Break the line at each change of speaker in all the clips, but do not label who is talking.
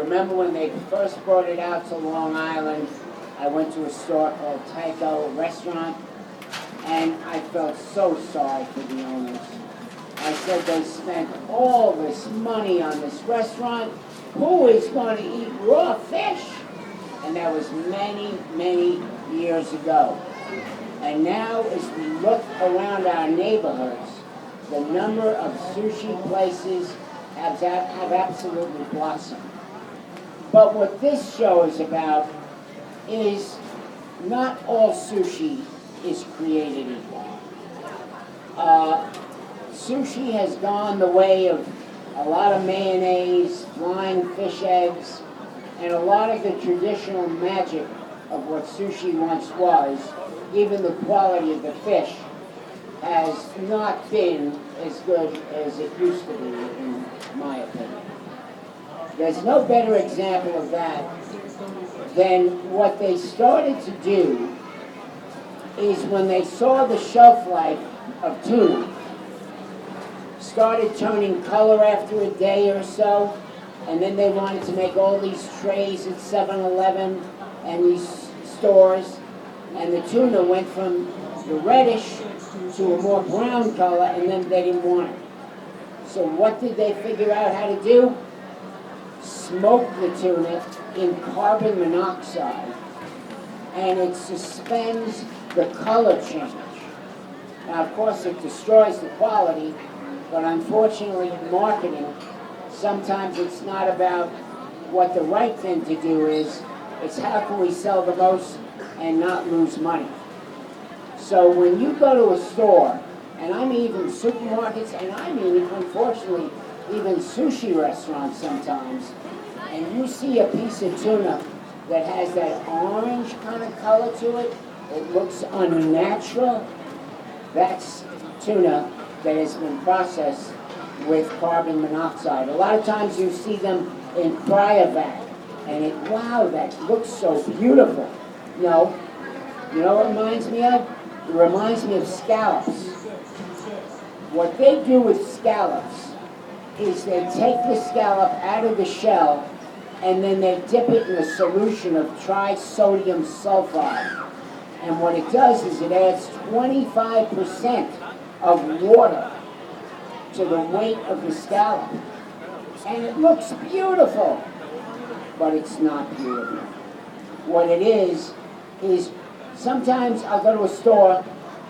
remember when they first brought it out to Long Island, I went to a store called Tycho Restaurant, and I felt so sorry for the owners. I said they spent all this money on this restaurant. Who is going to eat raw fish? And that was many, many years ago. And now, as we look around our neighborhoods, the number of sushi places have absolutely blossomed. But what this show is about is not all sushi is created equal. Sushi has gone the way of a lot of mayonnaise, flying fish eggs, and a lot of the traditional magic of what sushi once was. Even the quality of the fish has not been as good as it used to be, in my opinion. There's no better example of that than what they started to do is when they saw the shelf life of tuna started turning color after a day or so, and then they wanted to make all these trays at 7-Eleven and these stores, and the tuna went from the reddish to a more brown color, and then they didn't want it. So what did they figure out how to do? Smoke the tuna in carbon monoxide, and it suspends the color change. Now, of course, it destroys the quality, but unfortunately in marketing, sometimes it's not about what the right thing to do is, it's how can we sell the most and not lose money. So when you go to a store, and I mean even supermarkets, and I mean, unfortunately, even sushi restaurants sometimes, and you see a piece of tuna that has that orange kind of color to it, it looks unnatural, that's tuna that has been processed with carbon monoxide. A lot of times you see them in cryovac, and wow, that looks so beautiful. No, you know what it reminds me of? It reminds me of scallops. What they do with scallops is they take the scallop out of the shell and then they dip it in a solution of trisodium sulfide. And what it does is it adds 25% of water to the weight of the scallop. And it looks beautiful, but it's not beautiful. What it is sometimes I'll go to a store,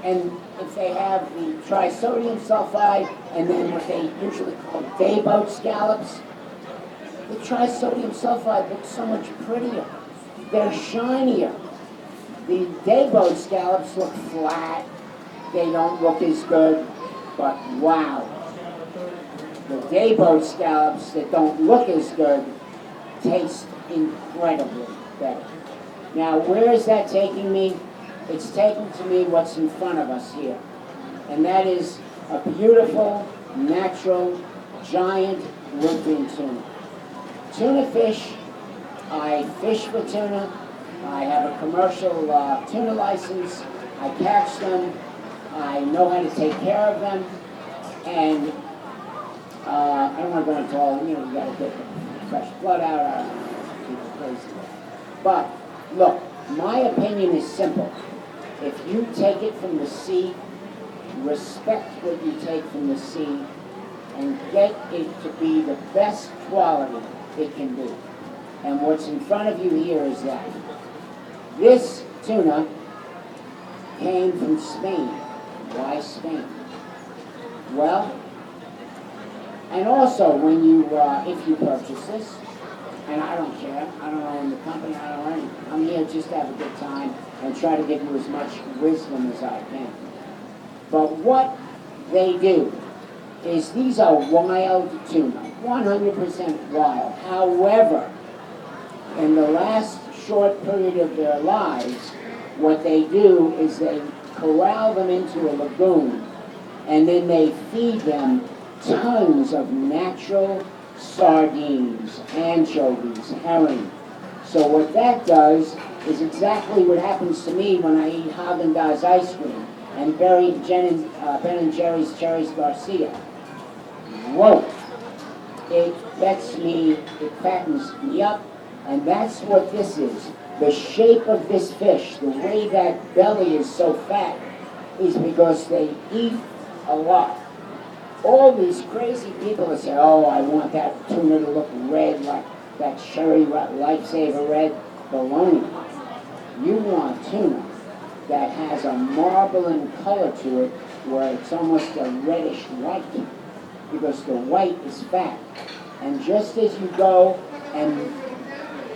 and if they have the trisodium sulfide and then what they usually call dayboat scallops, the trisodium sulfide looks so much prettier. They're shinier. The dayboat scallops look flat. They don't look as good, but wow. The dayboat scallops that don't look as good taste incredibly better. Now, where is that taking me? It's taking to me what's in front of us here. And that is a beautiful, natural, giant bluefin tuna. Tuna fish, I fish for tuna. I have a commercial tuna license. I catch them. I know how to take care of them. And I don't want to go into all, you got to get the fresh blood out. People crazy. But look, my opinion is simple. If you take it from the sea, respect what you take from the sea, and get it to be the best quality it can be. And what's in front of you here is that. This tuna came from Spain. Why Spain? Well, and also when you, if you purchase this, and I don't care, I don't own the company, I don't own anything. I'm here just to have a good time and try to give you as much wisdom as I can. But what they do is these are wild tuna, 100% wild. However, in the last short period of their lives, what they do is they corral them into a lagoon, and then they feed them tons of natural sardines, anchovies, herring. So what that does is exactly what happens to me when I eat Haagen-Dazs ice cream and Ben and Jerry's Cherries Garcia. Whoa! it gets me, it fattens me up, and that's what this is. The shape of this fish, the way that belly is so fat, is because they eat a lot. All these crazy people that say, oh, I want that tuna to look red like that Sherry Lifesaver red. Baloney. You want tuna that has a marbling color to it where it's almost a reddish white, because the white is fat. And just as you go and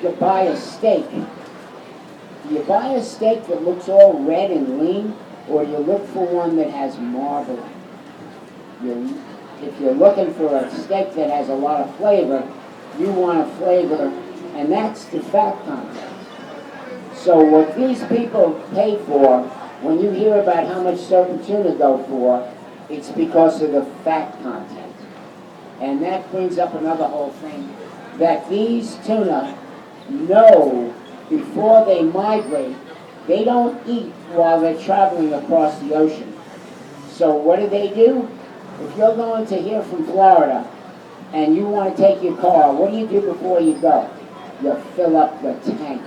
you buy a steak, you buy a steak that looks all red and lean, or you look for one that has marbling. If you're looking for a steak that has a lot of flavor, you want a flavor, and that's the fat content. So what these people pay for, when you hear about how much certain tuna go for, it's because of the fat content. And that brings up another whole thing, that these tuna know before they migrate, they don't eat while they're traveling across the ocean. So what do? If you're going to here from Florida and you want to take your car, what do you do before you go? You fill up the tank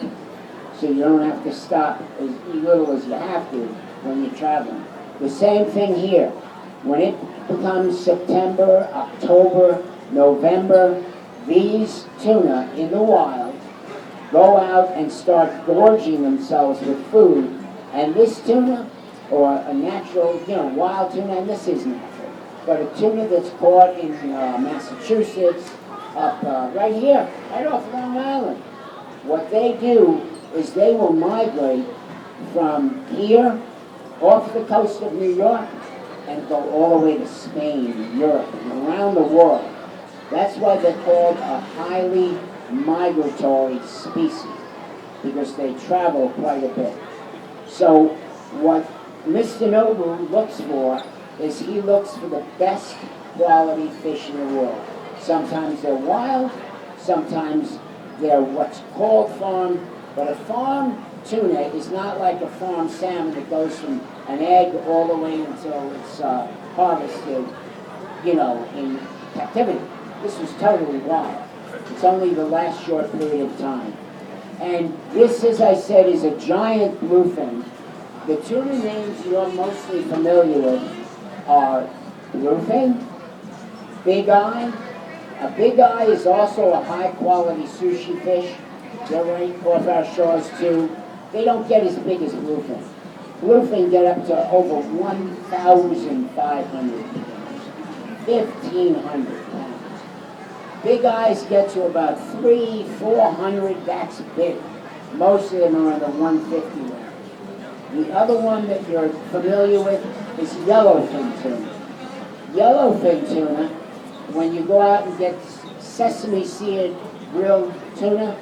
so you don't have to stop as little as you have to when you're traveling. The same thing here. When it becomes September, October, November, these tuna in the wild go out and start gorging themselves with food. And this tuna, or a natural, wild tuna, and this is natural, but a tuna that's caught in Massachusetts, up right here, right off Long Island. What they do is they will migrate from here off the coast of New York and go all the way to Spain, Europe, and around the world. That's why they're called a highly migratory species, because they travel quite a bit. So what Mr. Nobu looks for is he looks for the best quality fish in the world. Sometimes they're wild, sometimes they're what's called farm, but a farm tuna is not like a farm salmon that goes from an egg all the way until it's harvested, in captivity. This was totally wild. It's only the last short period of time. And this, as I said, is a giant bluefin. The tuna names you're mostly familiar with are bluefin, big eye. A big eye is also a high-quality sushi fish. They're right off our shores, too. They don't get as big as bluefin. Bluefin get up to over 1,500 pounds, 1,500 pounds. Big eyes get to about 300-400, that's big. Most of them are in the 150 range. The other one that you're familiar with is yellowfin tuna. Yellowfin tuna, when you go out and get sesame seared grilled tuna,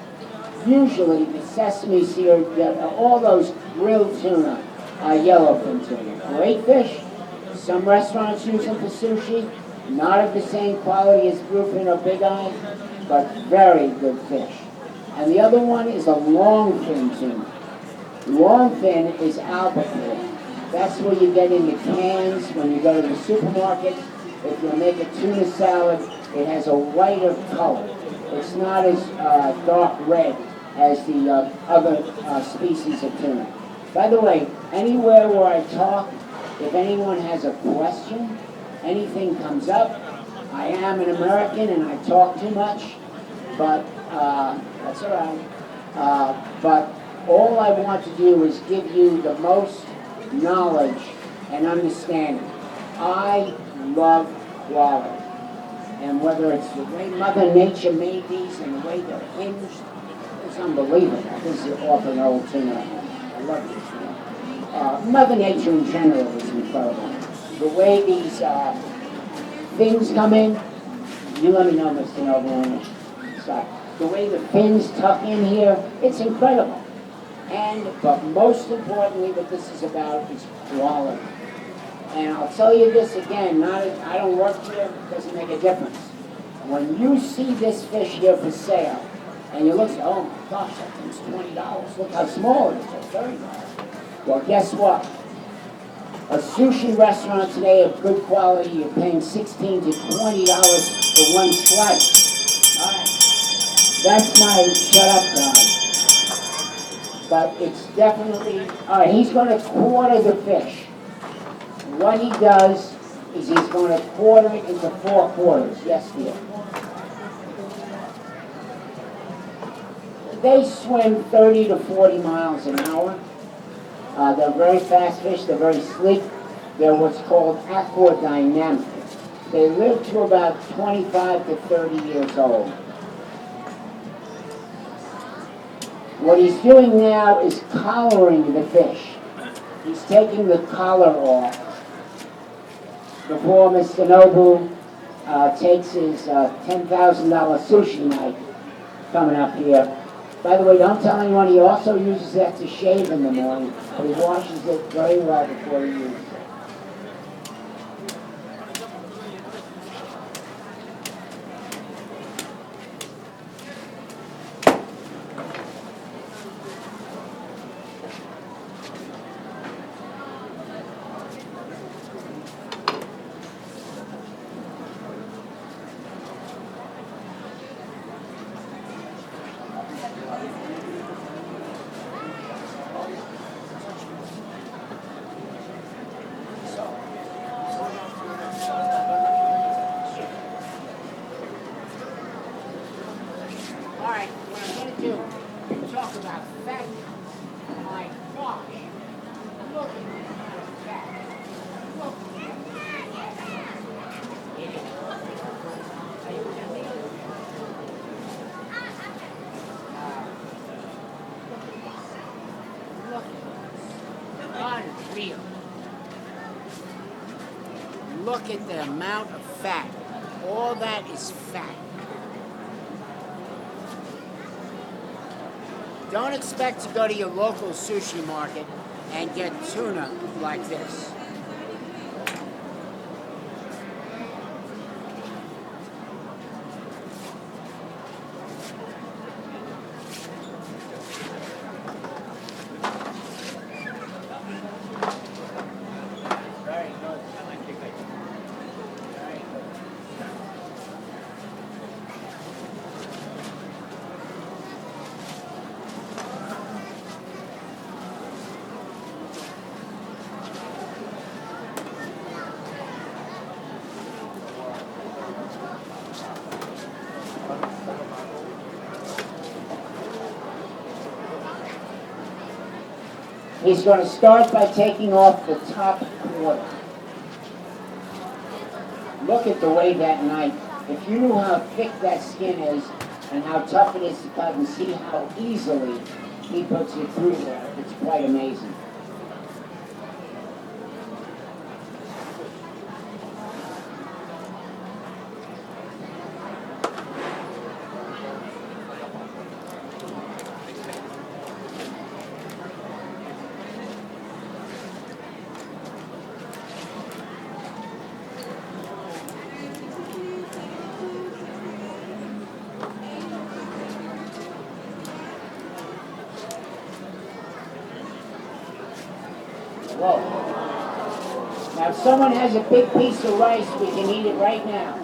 usually the sesame seared, all those grilled tuna are yellowfin tuna. Great fish. Some restaurants use them for sushi. Not of the same quality as bluefin or big eye, but very good fish. And the other one is a longfin tuna. Longfin is albacore. That's where you get in the cans when you go to the supermarket. If you make a tuna salad, it has a whiter color. It's not as dark red as the other species of tuna. By the way, anywhere where I talk, if anyone has a question, anything comes up, I am an American and I talk too much, but that's all right. But all I want to do is give you the most knowledge and understanding. I love quality. And whether it's the way Mother Nature made these and the way they're hinged, it's unbelievable. This is off an old tuna. I love this one. Mother Nature in general is incredible. The way these fins come in, you let me know, Mr. Noble. The way the fins tuck in here, it's incredible. But most importantly, what this is about is quality. And I'll tell you this again, I don't work here, it doesn't make a difference. When you see this fish here for sale, and you look and say, oh my gosh, that thing's $20. Look how small it is, it's $30. Well, guess what? A sushi restaurant today of good quality, you're paying $16 to $20 for one slice. All right. That's my shut up guy. But it's definitely, all right, he's going to quarter the fish. What he does is he's going to quarter it into 4 quarters. Yes, dear. They swim 30 to 40 miles an hour. They're very fast fish, they're very sleek. They're what's called aquadynamic. They live to about 25 to 30 years old. What he's doing now is collaring the fish. He's taking the collar off before Mr. Nobu takes his $10,000 sushi knife coming up here. By the way, don't tell anyone he also uses that to shave in the morning, but he washes it very well before he uses it. Look at the amount of fat. All that is fat. Don't expect to go to your local sushi market and get tuna like this. He's going to start by taking off the top quarter. Look at the way that knife, if you knew how thick that skin is and how tough it is to cut and see how easily he puts it through there, it's quite amazing. Whoa. Now if someone has a big piece of rice, we can eat it right now.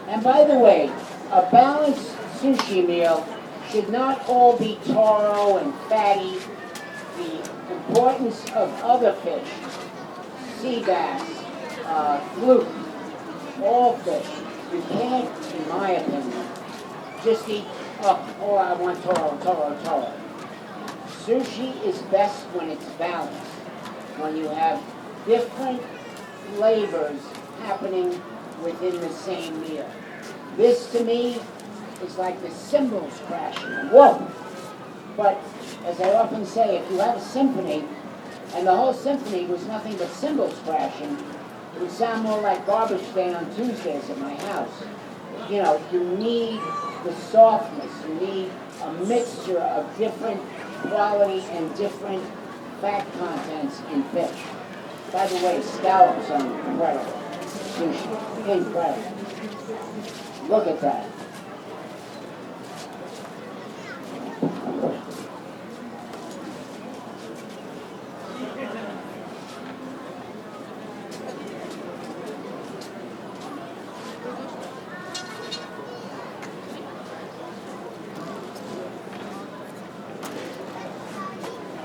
And by the way, a balanced sushi meal should not all be taro and fatty. The importance of other fish, sea bass, fluke, all fish. You can't, in my opinion, just eat, oh, I want taro. Sushi is best when it's balanced, when you have different flavors happening within the same meal. This, to me, is like the cymbals crashing. Whoa! But, as I often say, if you have a symphony, and the whole symphony was nothing but cymbals crashing, it would sound more like garbage day on Tuesdays at my house. You know, you need the softness. You need a mixture of different quality and different fat contents in fish. By the way, scallops are incredible. Sushi, incredible. Look at that.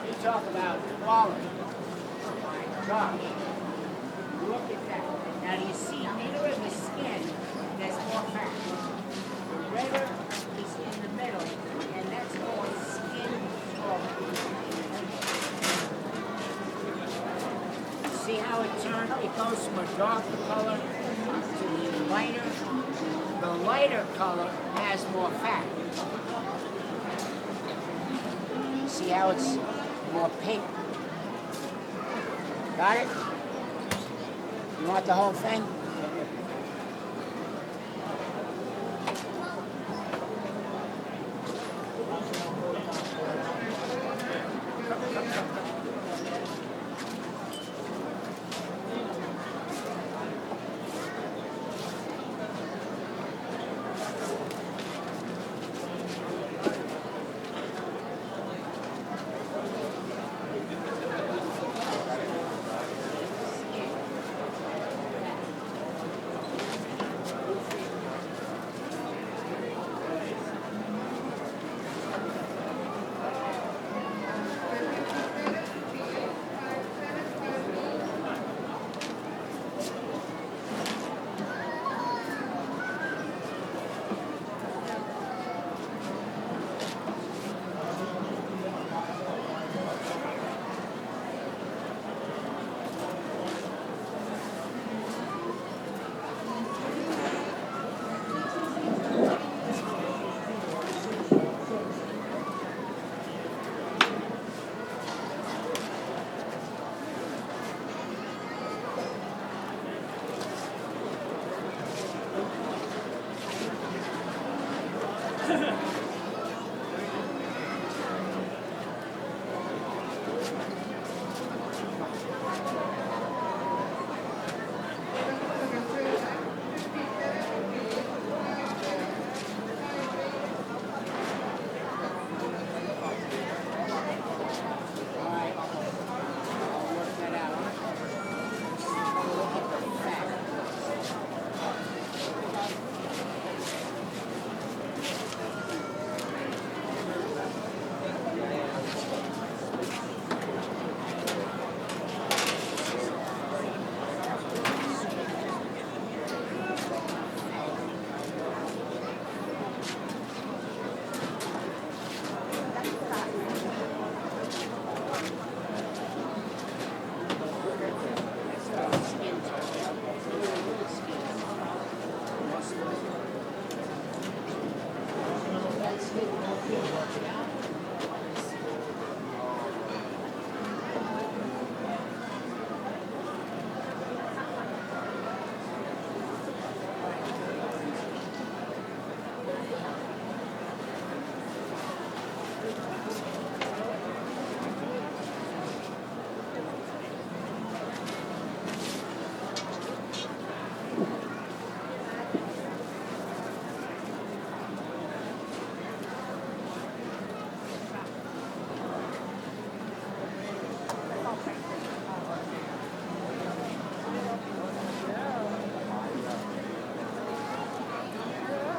You talk about quality. My gosh. Look at that. Now do you see, neither of the skin, there's more fat. The redder is in the middle, and that's more skin talk. See how it turns? It goes from a darker color to the lighter. The lighter color has more fat. See how it's more pink? Got it? You want the whole thing?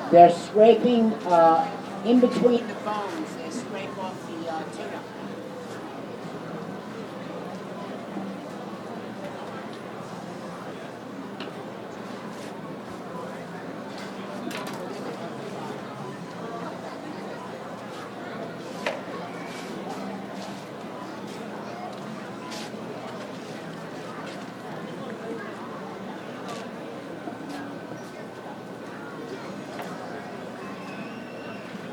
They're scraping in between the bones.